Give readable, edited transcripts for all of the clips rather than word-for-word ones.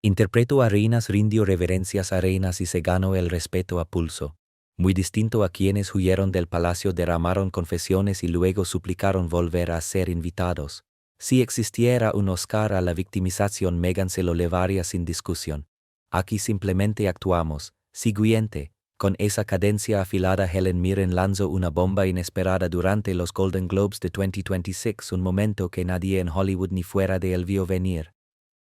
Interpretó a reinas, rindió reverencias a reinas y se ganó el respeto a pulso. Muy distinto a quienes huyeron del palacio, derramaron confesiones y luego suplicaron volver a ser invitados. Si existiera un Oscar a la victimización, Meghan se lo llevaría sin discusión. Aquí simplemente actuamos. Siguiente. Con esa cadencia afilada, Helen Mirren lanzó una bomba inesperada durante los Golden Globes de 2026, un momento que nadie en Hollywood ni fuera de él vio venir.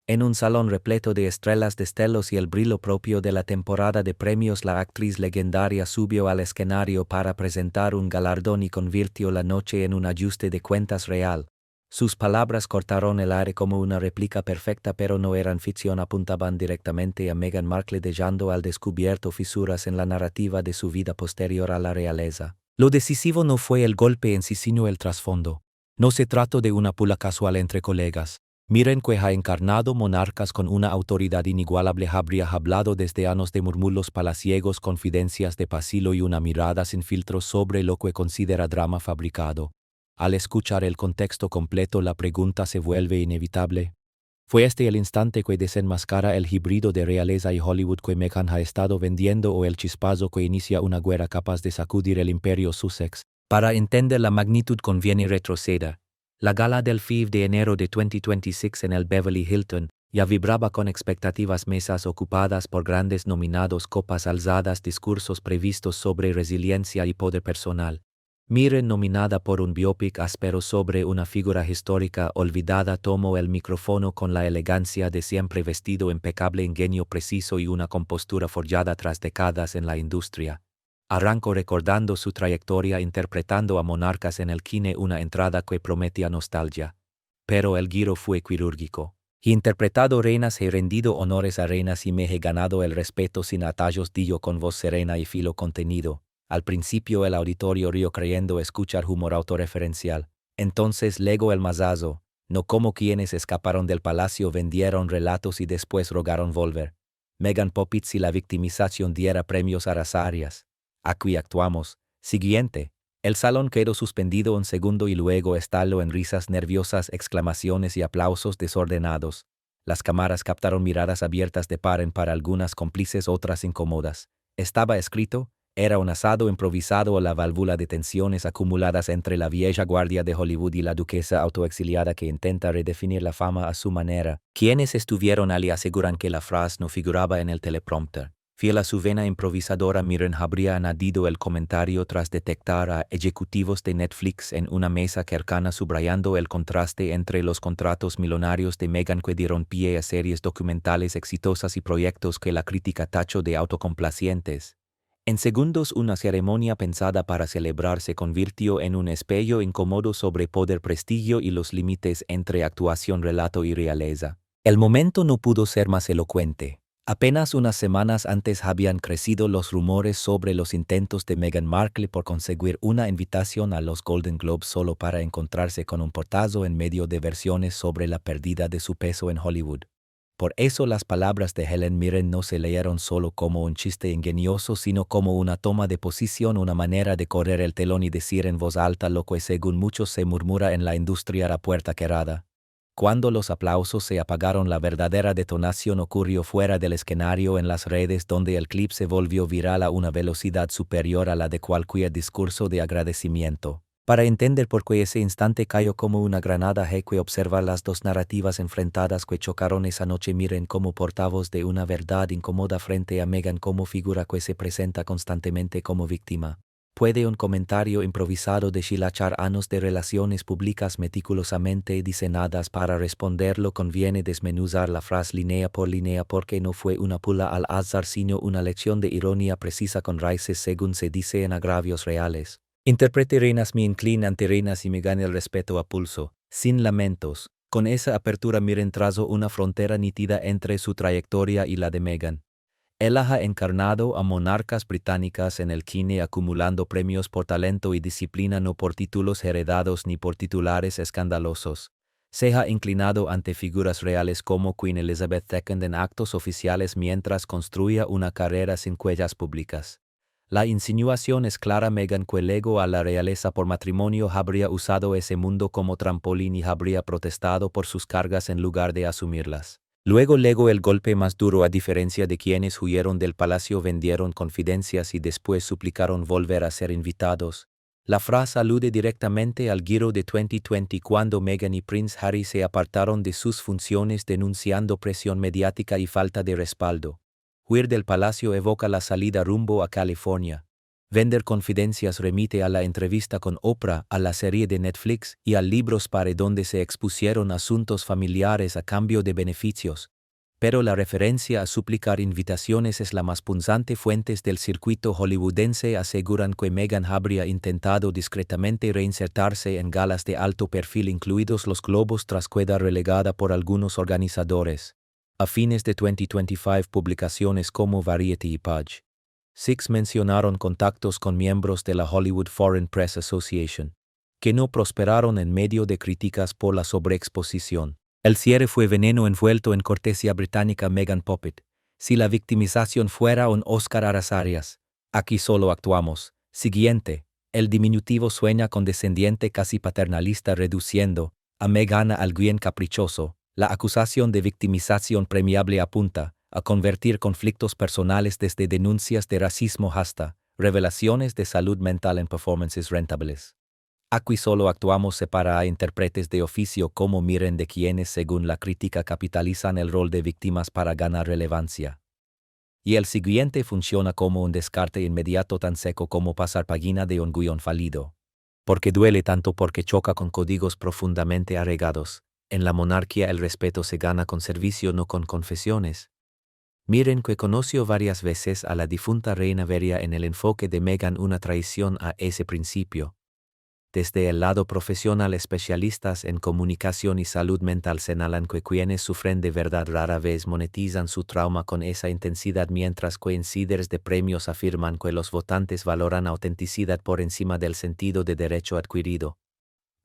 En un salón repleto de estrellas, destellos y el brillo propio de la temporada de premios, la actriz legendaria subió al escenario para presentar un galardón y convirtió la noche en un ajuste de cuentas real. Sus palabras cortaron el aire como una réplica perfecta, pero no eran ficción, apuntaban directamente a Meghan Markle, dejando al descubierto fisuras en la narrativa de su vida posterior a la realeza. Lo decisivo no fue el golpe en sí, sino el trasfondo. No se trató de una pula casual entre colegas. Mirren, que ha encarnado monarcas con una autoridad inigualable, habría hablado desde años de murmullos palaciegos, confidencias de pasillo y una mirada sin filtros sobre lo que considera drama fabricado. Al escuchar el contexto completo, la pregunta se vuelve inevitable. ¿Fue este el instante que desenmascara el híbrido de realeza y Hollywood que Meghan ha estado vendiendo, o el chispazo que inicia una guerra capaz de sacudir el imperio Sussex? Para entender la magnitud conviene retroceder. La gala del FIV de enero de 2026 en el Beverly Hilton ya vibraba con expectativas, mesas ocupadas por grandes nominados, copas alzadas, discursos previstos sobre resiliencia y poder personal. Mirren, nominada por un biopic áspero sobre una figura histórica olvidada, tomó el micrófono con la elegancia de siempre, vestido impecable, ingenio preciso y una compostura forjada tras décadas en la industria. Arrancó recordando su trayectoria interpretando a monarcas en el cine, una entrada que prometía nostalgia. Pero el giro fue quirúrgico. He interpretado reinas, he rendido honores a reinas y me he ganado el respeto sin atallos, dijo con voz serena y filo contenido. Al principio el auditorio rió creyendo escuchar humor autorreferencial. Entonces legó el mazazo, no como quienes escaparon del palacio, vendieron relatos y después rogaron volver. Meghan Poppit, si la victimización diera premios a las áreas. Aquí actuamos. Siguiente. El salón quedó suspendido un segundo y luego estalló en risas nerviosas, exclamaciones y aplausos desordenados. Las cámaras captaron miradas abiertas de par en par, algunas cómplices, otras incómodas. Estaba escrito. Era un asado improvisado o la válvula de tensiones acumuladas entre la vieja guardia de Hollywood y la duquesa autoexiliada que intenta redefinir la fama a su manera. Quienes estuvieron allí aseguran que la frase no figuraba en el teleprompter. Fiel a su vena improvisadora, Mirren habría añadido el comentario tras detectar a ejecutivos de Netflix en una mesa cercana, subrayando el contraste entre los contratos millonarios de Meghan que dieron pie a series documentales exitosas y proyectos que la crítica tachó de autocomplacientes. En segundos, una ceremonia pensada para celebrar se convirtió en un espejo incómodo sobre poder, prestigio y los límites entre actuación, relato y realeza. El momento no pudo ser más elocuente. Apenas unas semanas antes habían crecido los rumores sobre los intentos de Meghan Markle por conseguir una invitación a los Golden Globes solo para encontrarse con un portazo en medio de versiones sobre la pérdida de su peso en Hollywood. Por eso las palabras de Helen Mirren no se leyeron solo como un chiste ingenioso, sino como una toma de posición, una manera de correr el telón y decir en voz alta lo que según muchos se murmura en la industria a puerta cerrada. Cuando los aplausos se apagaron, la verdadera detonación ocurrió fuera del escenario, en las redes, donde el clip se volvió viral a una velocidad superior a la de cualquier discurso de agradecimiento. Para entender por qué ese instante cayó como una granada, hay que observar las dos narrativas enfrentadas que chocaron esa noche. Mirren como portavoz de una verdad incómoda frente a Meghan como figura que se presenta constantemente como víctima. ¿Puede un comentario improvisado deshilachar años de relaciones públicas meticulosamente diseñadas? Para responderlo conviene desmenuzar la frase línea por línea, porque no fue una pula al azar, sino una lección de ironía precisa con raíces, según se dice, en agravios reales. Interprete reinas, me inclina ante reinas y me gane el respeto a pulso, sin lamentos. Con esa apertura Mirren trazó una frontera nítida entre su trayectoria y la de Meghan. Él ha encarnado a monarcas británicas en el cine, acumulando premios por talento y disciplina, no por títulos heredados ni por titulares escandalosos. Se ha inclinado ante figuras reales como Queen Elizabeth II en actos oficiales mientras construía una carrera sin huellas públicas. La insinuación es clara. Meghan, que legó a la realeza por matrimonio, habría usado ese mundo como trampolín y habría protestado por sus cargas en lugar de asumirlas. Luego el golpe más duro, a diferencia de quienes huyeron del palacio, vendieron confidencias y después suplicaron volver a ser invitados. La frase alude directamente al giro de 2020 cuando Meghan y Prince Harry se apartaron de sus funciones denunciando presión mediática y falta de respaldo. Huir del palacio evoca la salida rumbo a California. Vender confidencias remite a la entrevista con Oprah, a la serie de Netflix y al libro Spare donde se expusieron asuntos familiares a cambio de beneficios. Pero la referencia a suplicar invitaciones es la más punzante. Fuentes del circuito hollywoodense aseguran que Meghan habría intentado discretamente reinsertarse en galas de alto perfil, incluidos los Globos, tras quedar relegada por algunos organizadores. A fines de 2025, publicaciones como Variety y Page Six mencionaron contactos con miembros de la Hollywood Foreign Press Association, que no prosperaron en medio de críticas por la sobreexposición. El cierre fue veneno envuelto en cortesía británica. Meghan Puppet. Si la victimización fuera un Oscar a las Arias, aquí solo actuamos. Siguiente. El diminutivo sueña condescendiente, casi paternalista, reduciendo a Meghan a alguien caprichoso. La acusación de victimización premiable apunta a convertir conflictos personales desde denuncias de racismo hasta revelaciones de salud mental en performances rentables. Aquí solo actuamos separa a intérpretes de oficio como miren de quienes, según la crítica, capitalizan el rol de víctimas para ganar relevancia. Y el siguiente funciona como un descarte inmediato, tan seco como pasar página de un guión fallido. Porque duele tanto, porque choca con códigos profundamente arraigados. En la monarquía el respeto se gana con servicio, no con confesiones. Miren que conoció varias veces a la difunta reina vería en el enfoque de Meghan una traición a ese principio. Desde el lado profesional, especialistas en comunicación y salud mental señalan que quienes sufren de verdad rara vez monetizan su trauma con esa intensidad, mientras que insiders de premios afirman que los votantes valoran autenticidad por encima del sentido de derecho adquirido.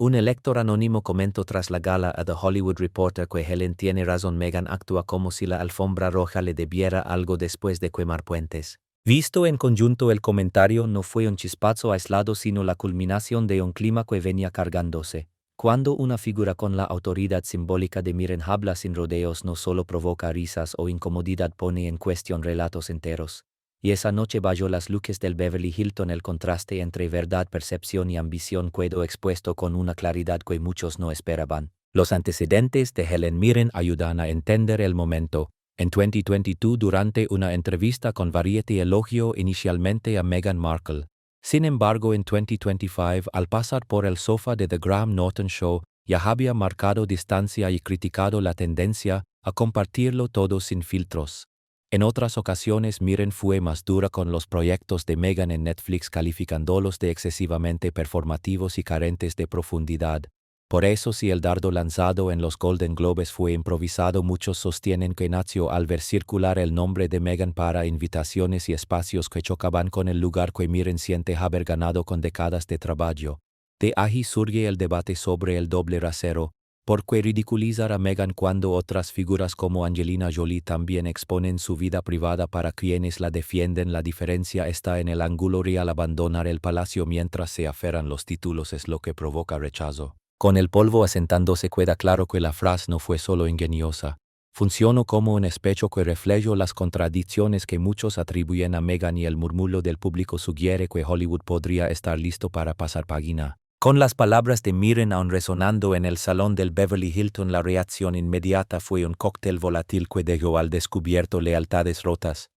Un elector anónimo comentó tras la gala a The Hollywood Reporter que Helen tiene razón, Meghan actúa como si la alfombra roja le debiera algo después de quemar puentes. Visto en conjunto, el comentario no fue un chispazo aislado, sino la culminación de un clima que venía cargándose. Cuando una figura con la autoridad simbólica de Meghan habla sin rodeos, no solo provoca risas o incomodidad, pone en cuestión relatos enteros. Y esa noche, bajo las luces del Beverly Hilton, el contraste entre verdad, percepción y ambición quedó expuesto con una claridad que muchos no esperaban. Los antecedentes de Helen Mirren ayudan a entender el momento. En 2022, durante una entrevista con Variety, elogió inicialmente a Meghan Markle. Sin embargo, en 2025, al pasar por el sofá de The Graham Norton Show, ya había marcado distancia y criticado la tendencia a compartirlo todo sin filtros. En otras ocasiones, Mirren fue más dura con los proyectos de Meghan en Netflix, calificándolos de excesivamente performativos y carentes de profundidad. Por eso, si el dardo lanzado en los Golden Globes fue improvisado, muchos sostienen que nació al ver circular el nombre de Meghan para invitaciones y espacios que chocaban con el lugar que Mirren siente haber ganado con décadas de trabajo. De ahí surge el debate sobre el doble rasero. ¿Por qué ridiculizar a Meghan cuando otras figuras como Angelina Jolie también exponen su vida privada para quienes la defienden? La diferencia está en el ángulo real. Abandonar el palacio mientras se aferran los títulos es lo que provoca rechazo. Con el polvo asentándose, queda claro que la frase no fue solo ingeniosa. Funcionó como un espejo que reflejó las contradicciones que muchos atribuyen a Meghan, y el murmullo del público sugiere que Hollywood podría estar listo para pasar página. Con las palabras de Mirren aún resonando en el salón del Beverly Hilton, la reacción inmediata fue un cóctel volátil que dejó al descubierto lealtades rotas.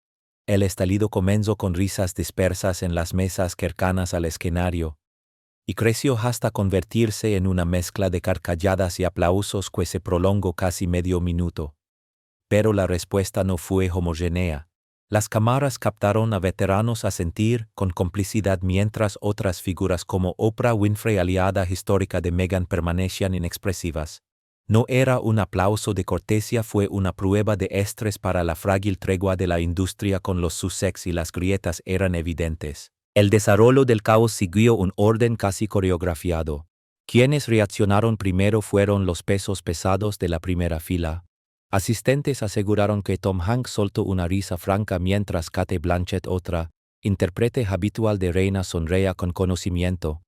El estallido comenzó con risas dispersas en las mesas cercanas al escenario, y creció hasta convertirse en una mezcla de carcajadas y aplausos que se prolongó casi medio minuto. Pero la respuesta no fue homogénea. Las cámaras captaron a veteranos asentir con complicidad, mientras otras figuras como Oprah Winfrey, aliada histórica de Meghan, permanecían inexpresivas. No era un aplauso de cortesía, fue una prueba de estrés para la frágil tregua de la industria con los Sussex, y las grietas eran evidentes. El desarrollo del caos siguió un orden casi coreografiado. Quienes reaccionaron primero fueron los pesos pesados de la primera fila. Asistentes aseguraron que Tom Hanks soltó una risa franca mientras Cate Blanchett, otra intérprete habitual de Reina, sonreía con conocimiento.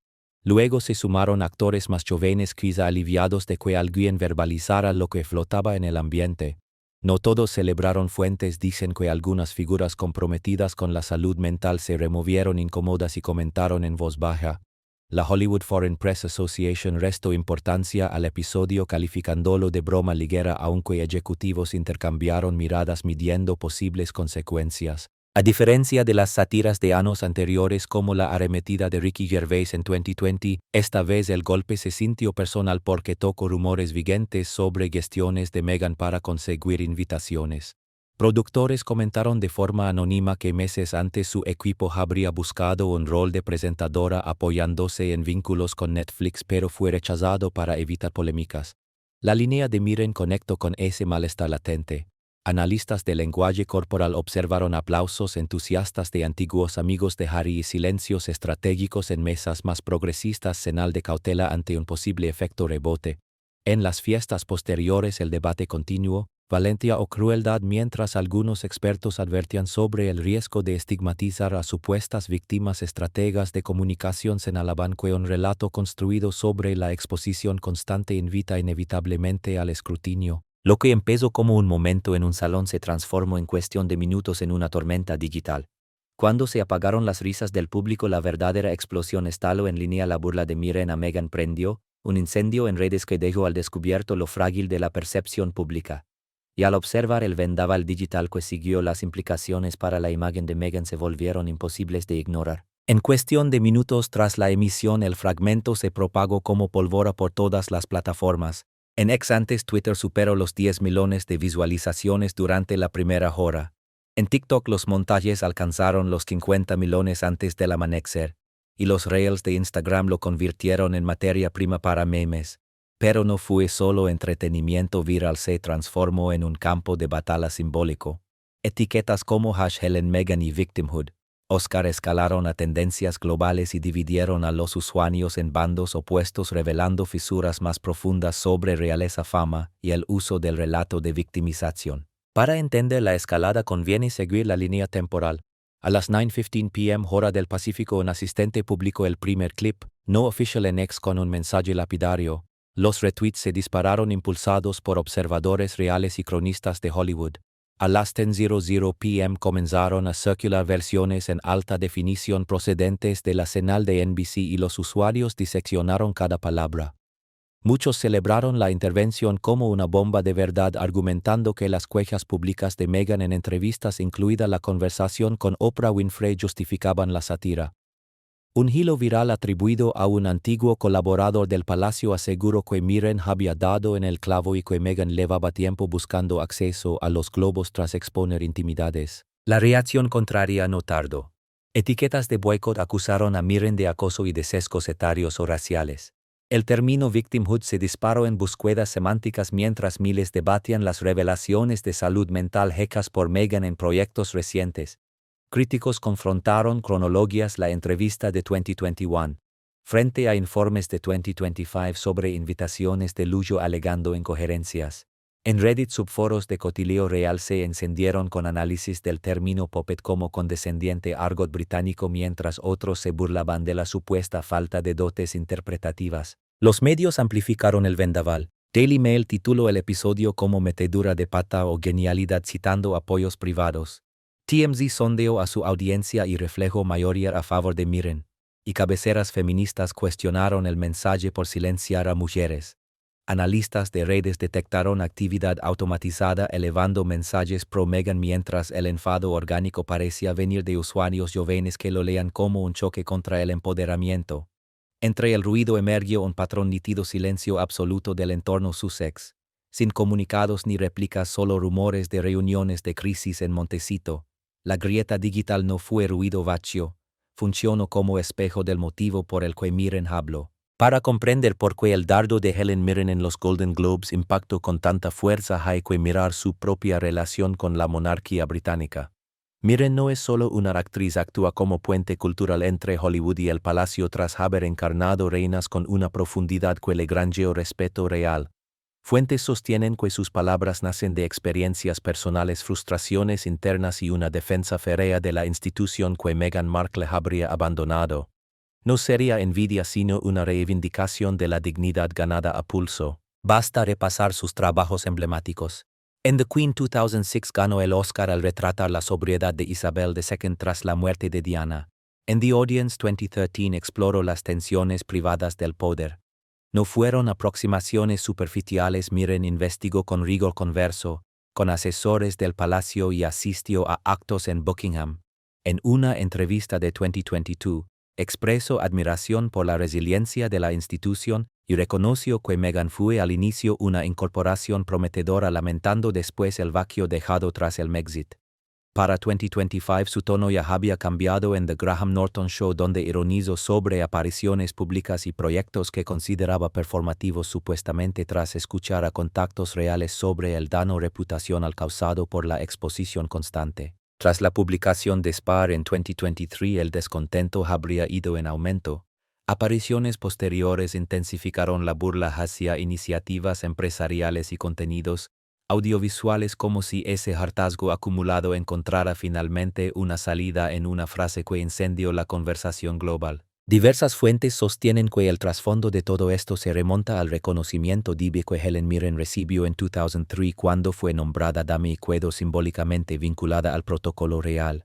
Luego se sumaron actores más jóvenes, quizá aliviados de que alguien verbalizara lo que flotaba en el ambiente. No todos celebraron. Fuentes dicen que algunas figuras comprometidas con la salud mental se removieron incómodas y comentaron en voz baja. La Hollywood Foreign Press Association restó importancia al episodio calificándolo de broma ligera, aunque ejecutivos intercambiaron miradas midiendo posibles consecuencias. A diferencia de las sátiras de años anteriores como la arremetida de Ricky Gervais en 2020, esta vez el golpe se sintió personal porque tocó rumores vigentes sobre gestiones de Meghan para conseguir invitaciones. Productores comentaron de forma anónima que meses antes su equipo habría buscado un rol de presentadora apoyándose en vínculos con Netflix, pero fue rechazado para evitar polémicas. La línea de Mirren conectó con ese malestar latente. Analistas de lenguaje corporal observaron aplausos entusiastas de antiguos amigos de Harry y silencios estratégicos en mesas más progresistas, señal de cautela ante un posible efecto rebote. En las fiestas posteriores el debate continuó, valentía o crueldad, mientras algunos expertos advertían sobre el riesgo de estigmatizar a supuestas víctimas. Estrategas de comunicación señalaban que un relato construido sobre la exposición constante invita inevitablemente al escrutinio. Lo que empezó como un momento en un salón se transformó en cuestión de minutos en una tormenta digital. Cuando se apagaron las risas del público, la verdadera explosión estalló en línea. La burla de Mirren a Meghan prendió un incendio en redes que dejó al descubierto lo frágil de la percepción pública. Y al observar el vendaval digital que siguió, las implicaciones para la imagen de Meghan se volvieron imposibles de ignorar. En cuestión de minutos tras la emisión, el fragmento se propagó como pólvora por todas las plataformas. En X, antes Twitter, superó los 10 millones de visualizaciones durante la primera hora. En TikTok los montajes alcanzaron los 50 millones antes del amanecer, y los Reels de Instagram lo convirtieron en materia prima para memes. Pero no fue solo entretenimiento. Viral se transformó en un campo de batalla simbólico. Etiquetas como #Meghan y Victimhood Oscar escalaron a tendencias globales y dividieron a los usuarios en bandos opuestos, revelando fisuras más profundas sobre realeza, fama y el uso del relato de victimización. Para entender la escalada conviene seguir la línea temporal. A las 9:15 p.m. hora del Pacífico, un asistente publicó el primer clip, no oficial, en X con un mensaje lapidario. Los retweets se dispararon impulsados por observadores reales y cronistas de Hollywood. A las 10:00 p.m. comenzaron a circular versiones en alta definición procedentes de la señal de NBC y los usuarios diseccionaron cada palabra. Muchos celebraron la intervención como una bomba de verdad, argumentando que las quejas públicas de Meghan en entrevistas, incluida la conversación con Oprah Winfrey, justificaban la sátira. Un hilo viral atribuido a un antiguo colaborador del palacio aseguró que Mirren había dado en el clavo y que Meghan llevaba tiempo buscando acceso a los globos tras exponer intimidades. La reacción contraria no tardó. Etiquetas de boicot acusaron a Mirren de acoso y de sesgos etarios o raciales. El término victimhood se disparó en búsquedas semánticas mientras miles debatían las revelaciones de salud mental hechas por Meghan en proyectos recientes. Críticos confrontaron cronologías la entrevista de 2021 frente a informes de 2025 sobre invitaciones de lujo, alegando incoherencias. En Reddit, subforos de cotileo real se encendieron con análisis del término puppet como condescendiente argot británico, mientras otros se burlaban de la supuesta falta de dotes interpretativas. Los medios amplificaron el vendaval. Daily Mail tituló el episodio como metedura de pata o genialidad, citando apoyos privados. TMZ sondeó a su audiencia y reflejó mayoría a favor de Mirren, y cabeceras feministas cuestionaron el mensaje por silenciar a mujeres. Analistas de redes detectaron actividad automatizada elevando mensajes pro Meghan, mientras el enfado orgánico parecía venir de usuarios jóvenes que lo leían como un choque contra el empoderamiento. Entre el ruido emergió un patrón nítido: silencio absoluto del entorno Sussex, sin comunicados ni réplicas, solo rumores de reuniones de crisis en Montecito. La grieta digital no fue ruido vacío, funcionó como espejo del motivo por el que Mirren habló. Para comprender por qué el dardo de Helen Mirren en los Golden Globes impactó con tanta fuerza, hay que mirar su propia relación con la monarquía británica. Mirren no es solo una actriz, actúa como puente cultural entre Hollywood y el palacio tras haber encarnado reinas con una profundidad que le granjeó respeto real. Fuentes sostienen que sus palabras nacen de experiencias personales, frustraciones internas y una defensa férrea de la institución que Meghan Markle habría abandonado. No sería envidia sino una reivindicación de la dignidad ganada a pulso. Basta repasar sus trabajos emblemáticos. En The Queen 2006 ganó el Oscar al retratar la sobriedad de Isabel II tras la muerte de Diana. En The Audience 2013 exploró las tensiones privadas del poder. No fueron aproximaciones superficiales. Mirren investigó con rigor converso, con asesores del palacio y asistió a actos en Buckingham. En una entrevista de 2022, expresó admiración por la resiliencia de la institución y reconoció que Meghan fue al inicio una incorporación prometedora, lamentando después el vacío dejado tras el Brexit. Para 2025 su tono ya había cambiado en The Graham Norton Show, donde ironizó sobre apariciones públicas y proyectos que consideraba performativos supuestamente tras escuchar a contactos reales sobre el daño reputacional causado por la exposición constante. Tras la publicación de Spar en 2023, el descontento habría ido en aumento. Apariciones posteriores intensificaron la burla hacia iniciativas empresariales y contenidos audiovisuales, como si ese hartazgo acumulado encontrara finalmente una salida en una frase que incendió la conversación global. Diversas fuentes sostienen que el trasfondo de todo esto se remonta al reconocimiento divino que Helen Mirren recibió en 2003 cuando fue nombrada dama y quedó simbólicamente vinculada al protocolo real.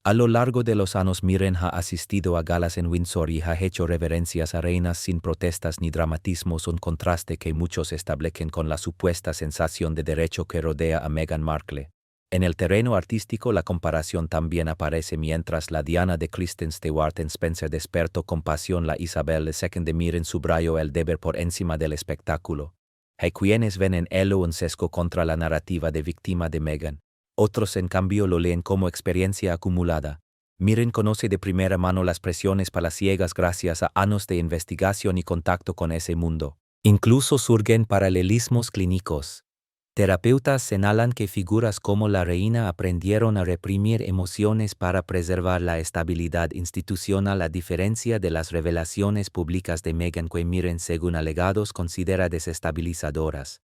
A lo largo de los años, Mirren ha asistido a galas en Windsor y ha hecho reverencias a reinas sin protestas ni dramatismos, un contraste que muchos establecen con la supuesta sensación de derecho que rodea a Meghan Markle. En el terreno artístico, la comparación también aparece. Mientras la Diana de Kristen Stewart en Spencer despertó compasión, la Isabel II de Mirren subrayó el deber por encima del espectáculo. Hay quienes ven en ello un sesgo contra la narrativa de víctima de Meghan. Otros, en cambio, lo leen como experiencia acumulada. Mirren conoce de primera mano las presiones palaciegas gracias a años de investigación y contacto con ese mundo. Incluso surgen paralelismos clínicos. Terapeutas señalan que figuras como la reina aprendieron a reprimir emociones para preservar la estabilidad institucional, a diferencia de las revelaciones públicas de Meghan, que Mirren, según alegados, considera desestabilizadoras.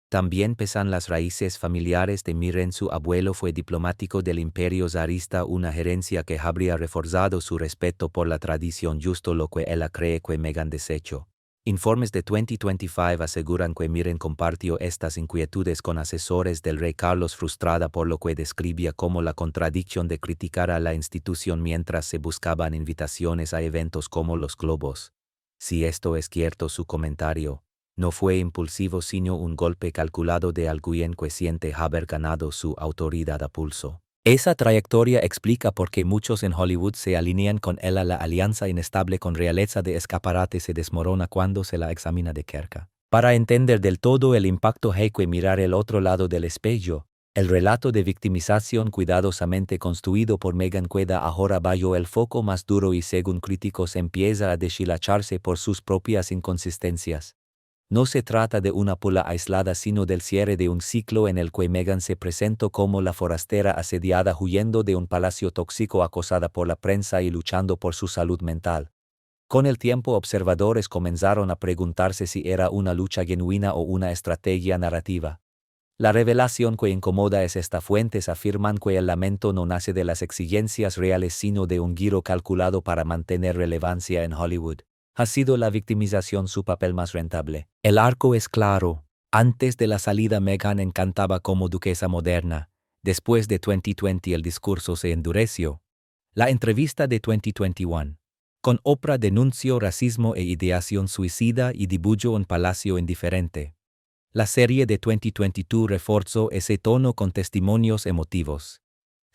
También pesan las raíces familiares de Mirren. Su abuelo fue diplomático del Imperio zarista, una herencia que habría reforzado su respeto por la tradición, justo lo que ella cree que Meghan desechó. Informes de 2025 aseguran que Mirren compartió estas inquietudes con asesores del rey Carlos, frustrada por lo que describía como la contradicción de criticar a la institución mientras se buscaban invitaciones a eventos como los Globos. Si esto es cierto, su comentario no fue impulsivo sino un golpe calculado de alguien que siente haber ganado su autoridad a pulso. Esa trayectoria explica por qué muchos en Hollywood se alinean con ella. La alianza inestable con realeza de escaparate se desmorona cuando se la examina de cerca. Para entender del todo el impacto hay que mirar el otro lado del espejo. El relato de victimización cuidadosamente construido por Meghan queda ahora bajo el foco más duro y, según críticos, empieza a deshilacharse por sus propias inconsistencias. No se trata de una pula aislada, sino del cierre de un ciclo en el que Meghan se presentó como la forastera asediada, huyendo de un palacio tóxico, acosada por la prensa y luchando por su salud mental. Con el tiempo, observadores comenzaron a preguntarse si era una lucha genuina o una estrategia narrativa. La revelación que incomoda es esta: fuentes afirman que el lamento no nace de las exigencias reales, sino de un giro calculado para mantener relevancia en Hollywood. Ha sido la victimización su papel más rentable. El arco es claro. Antes de la salida, Meghan encantaba como duquesa moderna. Después de 2020 el discurso se endureció. La entrevista de 2021. Con Oprah denunció racismo e ideación suicida y dibujó un palacio indiferente. La serie de 2022 reforzó ese tono con testimonios emotivos.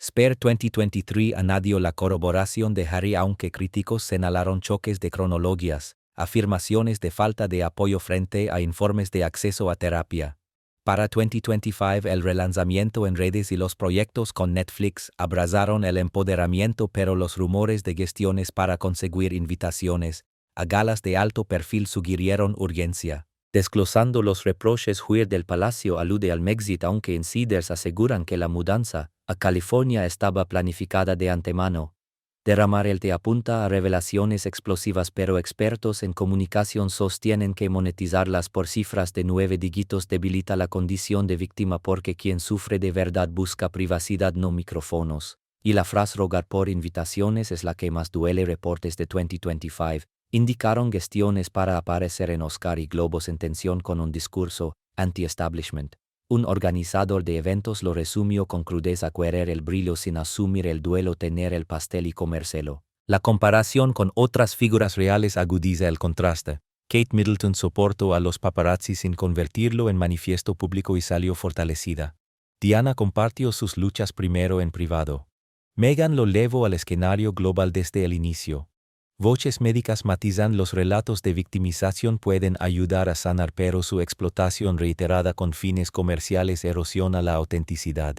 Spare 2023 añadió la corroboración de Harry, aunque críticos señalaron choques de cronologías, afirmaciones de falta de apoyo frente a informes de acceso a terapia. Para 2025 el relanzamiento en redes y los proyectos con Netflix abrazaron el empoderamiento, pero los rumores de gestiones para conseguir invitaciones a galas de alto perfil sugirieron urgencia. Desglosando los reproches, huir del palacio alude al Brexit, aunque insiders aseguran que la mudanza a California estaba planificada de antemano. Derramar el té apunta a revelaciones explosivas, pero expertos en comunicación sostienen que monetizarlas por cifras de 9 dígitos debilita la condición de víctima, porque quien sufre de verdad busca privacidad, no micrófonos. Y la frase rogar por invitaciones es la que más duele. Reportes de 2025 indicaron gestiones para aparecer en Oscar y Globos en tensión con un discurso anti-establishment. Un organizador de eventos lo resumió con crudeza: querer el brillo sin asumir el duelo, tener el pastel y comérselo. La comparación con otras figuras reales agudiza el contraste. Kate Middleton soportó a los paparazzi sin convertirlo en manifiesto público y salió fortalecida. Diana compartió sus luchas primero en privado. Meghan lo llevó al escenario global desde el inicio. Voces médicas matizan: los relatos de victimización pueden ayudar a sanar, pero su explotación reiterada con fines comerciales erosiona la autenticidad.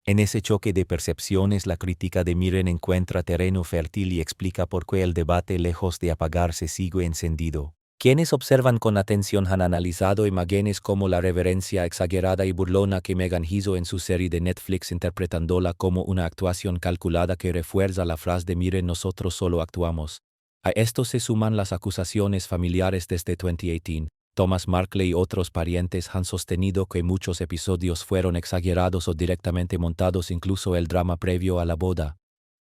En ese choque de percepciones, la crítica de Mirren encuentra terreno fértil y explica por qué el debate, lejos de apagarse, sigue encendido. Quienes observan con atención han analizado imágenes como la reverencia exagerada y burlona que Meghan hizo en su serie de Netflix, interpretándola como una actuación calculada que refuerza la frase de Mirren: nosotros solo actuamos. A esto se suman las acusaciones familiares desde 2018. Thomas Markle y otros parientes han sostenido que muchos episodios fueron exagerados o directamente montados, incluso el drama previo a la boda.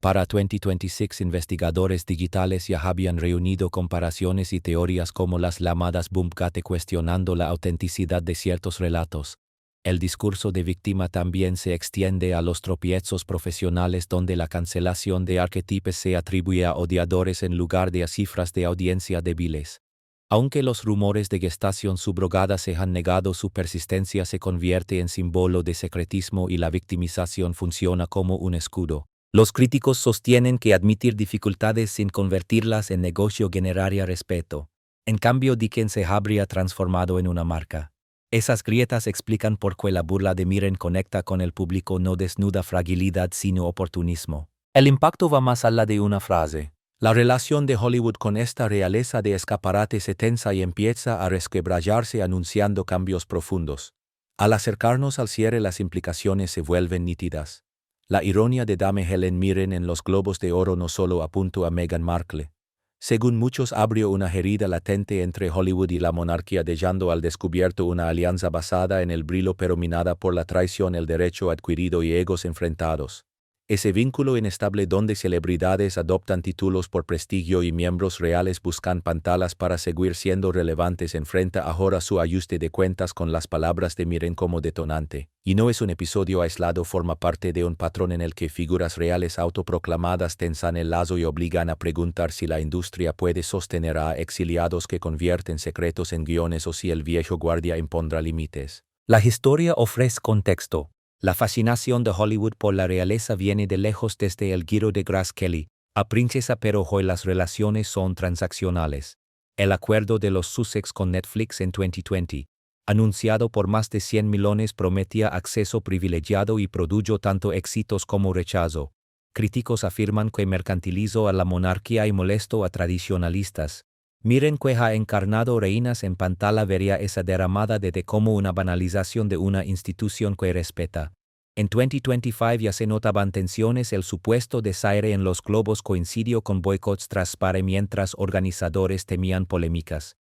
Para 2026, investigadores digitales ya habían reunido comparaciones y teorías como las llamadas Boomgate, cuestionando la autenticidad de ciertos relatos. El discurso de víctima también se extiende a los tropiezos profesionales, donde la cancelación de arquetipos se atribuye a odiadores en lugar de a cifras de audiencia débiles. Aunque los rumores de gestación subrogada se han negado, su persistencia se convierte en símbolo de secretismo y la victimización funciona como un escudo. Los críticos sostienen que admitir dificultades sin convertirlas en negocio generaría respeto. En cambio, Dickens se habría transformado en una marca. Esas grietas explican por qué la burla de Mirren conecta con el público: no desnuda fragilidad sino oportunismo. El impacto va más allá de una frase. La relación de Hollywood con esta realeza de escaparate se tensa y empieza a resquebrajarse, anunciando cambios profundos. Al acercarnos al cierre, las implicaciones se vuelven nítidas. La ironía de Dame Helen Mirren en los Globos de Oro no solo apuntó a Meghan Markle. Según muchos, abrió una herida latente entre Hollywood y la monarquía, dejando al descubierto una alianza basada en el brillo pero minada por la traición, el derecho adquirido y egos enfrentados. Ese vínculo inestable donde celebridades adoptan títulos por prestigio y miembros reales buscan pantallas para seguir siendo relevantes enfrenta ahora su ajuste de cuentas con las palabras de Mirren como detonante. Y no es un episodio aislado, forma parte de un patrón en el que figuras reales autoproclamadas tensan el lazo y obligan a preguntar si la industria puede sostener a exiliados que convierten secretos en guiones o si el viejo guardia impondrá límites. La historia ofrece contexto. La fascinación de Hollywood por la realeza viene de lejos, desde el giro de Grace Kelly a princesa, pero hoy las relaciones son transaccionales. El acuerdo de los Sussex con Netflix en 2020, anunciado por más de 100 millones, prometía acceso privilegiado y produjo tanto éxitos como rechazo. Críticos afirman que mercantilizó a la monarquía y molestó a tradicionalistas. Mirren, que ha encarnado reinas en pantalla, vería esa derramada de como una banalización de una institución que respeta. En 2025 ya se notaban tensiones. El supuesto desaire en los Globos coincidió con boicots tras pare, mientras organizadores temían polémicas.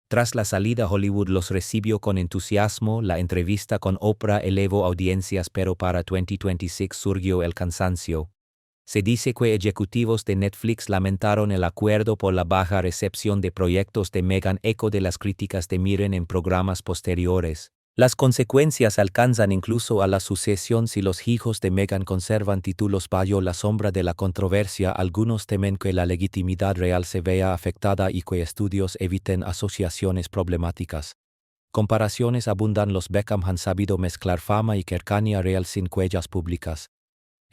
Tras la salida, Hollywood los recibió con entusiasmo. La entrevista con Oprah elevó audiencias, pero para 2026 surgió el cansancio. Se dice que ejecutivos de Netflix lamentaron el acuerdo por la baja recepción de proyectos de Meghan, eco de las críticas de Mirren en programas posteriores. Las consecuencias alcanzan incluso a la sucesión si los hijos de Meghan conservan títulos bajo la sombra de la controversia. Algunos temen que la legitimidad real se vea afectada y que estudios eviten asociaciones problemáticas. Comparaciones abundan. Los Beckham han sabido mezclar fama y cercanía real sin huellas públicas.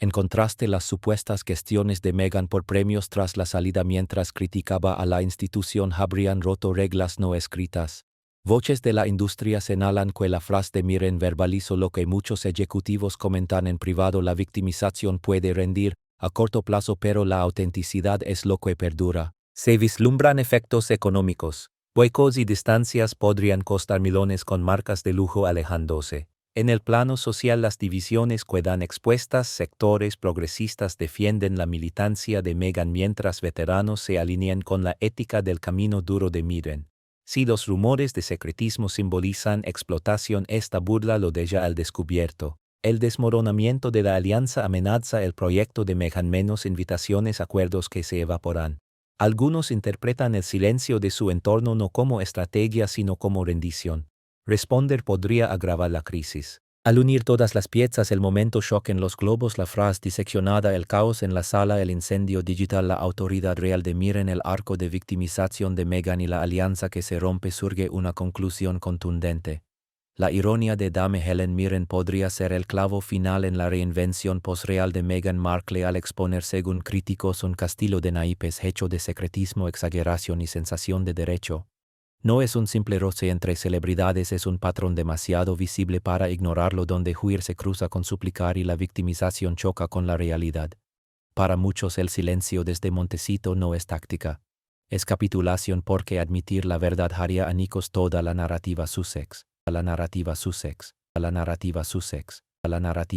En contraste, las supuestas gestiones de Meghan por premios tras la salida mientras criticaba a la institución habrían roto reglas no escritas. Voces de la industria señalan que la frase de Mirren verbalizó lo que muchos ejecutivos comentan en privado: la victimización puede rendir a corto plazo, pero la autenticidad es lo que perdura. Se vislumbran efectos económicos. Boicots y distancias podrían costar millones, con marcas de lujo alejándose. En el plano social, las divisiones quedan expuestas. Sectores progresistas defienden la militancia de Meghan, mientras veteranos se alinean con la ética del camino duro de Mirren. Si los rumores de secretismo simbolizan explotación, esta burla lo deja al descubierto. El desmoronamiento de la alianza amenaza el proyecto de Meghan. Menos invitaciones, acuerdos que se evaporan. Algunos interpretan el silencio de su entorno no como estrategia sino como rendición. Responder podría agravar la crisis. Al unir todas las piezas, el momento shock en los globos, la frase diseccionada, el caos en la sala, el incendio digital, la autoridad real de Mirren, el arco de victimización de Meghan y la alianza que se rompe, surge una conclusión contundente. La ironía de Dame Helen Mirren podría ser el clavo final en la reinvención posreal de Meghan Markle al exponer, según críticos, un castillo de naipes hecho de secretismo, exageración y sensación de derecho. No es un simple roce entre celebridades, es un patrón demasiado visible para ignorarlo, donde huir se cruza con suplicar y la victimización choca con la realidad. Para muchos el silencio desde Montecito no es táctica. Es capitulación, porque admitir la verdad haría añicos toda la narrativa Sussex. La narrativa Sussex. La narrativa Sussex. La narrativa